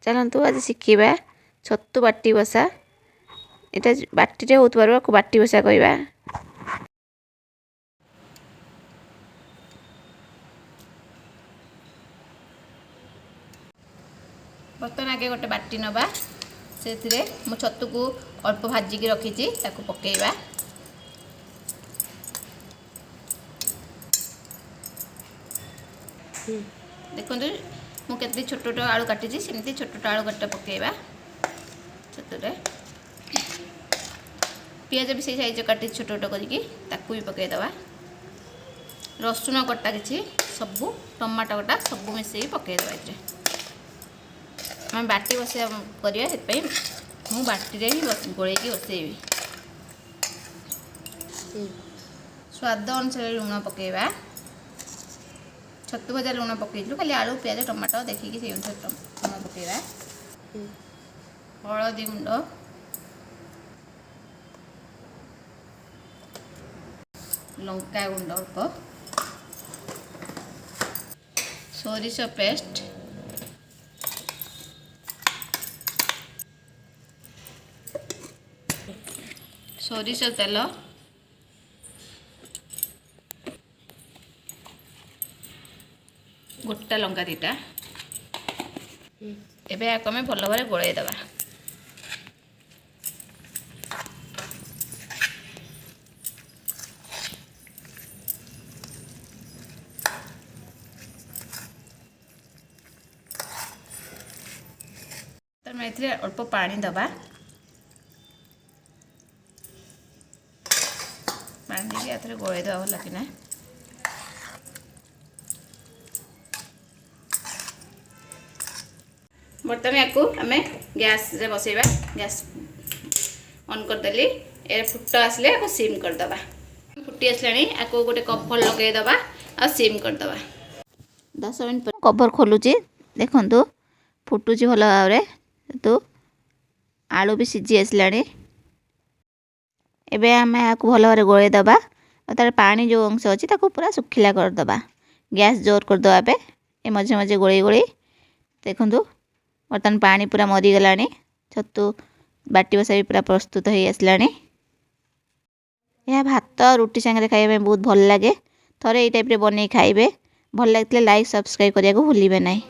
चलतु आज शिखा छतु बाटी बसा यहाँ बाटी होता बाटी बसा कहवा। बर्तमान आगे गोटे बाटी नवा से मो छतु को अल्प भाजिकी रखी पकेवा। देखो मुझे छोट छोट आलू काटी सेमती छोट छोट आलू काटा पकेवा छतुरे। पियाज भी से साइज काटी छोट छोट करके भी पकईदे। रसुण कटा कि सबू टमाटो कटा सबू मिसई पकईदे। आम बाटी बसा करवा मु बाटी ही गोलैकी बसैबी। स्वाद अनुसार लुण पकेवा। छतु भजा लुण पकईलु खाली आलू पियाज टमाटो देखिए से अनुसार लुण पकेवा। हलदी गुंड लंका गुंड अल्प सोरिष पेस्ट सोरिष तेल गोटा लंका दीटा एबे आक में भल भाव गोलई दबा। अल्प पानी दबा। पानी देके या गोलई दबा भल कि बर्तमान या आम गैस रे बसैबा। गैस ऑन करदेली ए फुट आसले सिम करदबा। फुटी आसलानी आपको गोटे कवर लगेदबा आ सिम करदबा। 10 मिनट पर कवर खोलुची देखंतु फुटुची भल भाव तो आलू भी सीझी आसलानी। एबे आम आपको भल भाव गोलई दबा और तार पानी जो अंश अच्छी पूरा सुखिला करदबा। गैस जोर करदबा पे ए मझे मझे गोलई गोलई देखंतु बर्तमान पानी पूरा मरीगला। छतु बाटी बसा भी पूरा प्रस्तुत हो आसलानी। यह भात रुटी सांगे खाइबा बहुत भल लगे। थरे ये टाइप रे बनै खाइबे। भल लगे लाइक सब्सक्राइब करने को भूलिबे नहीं।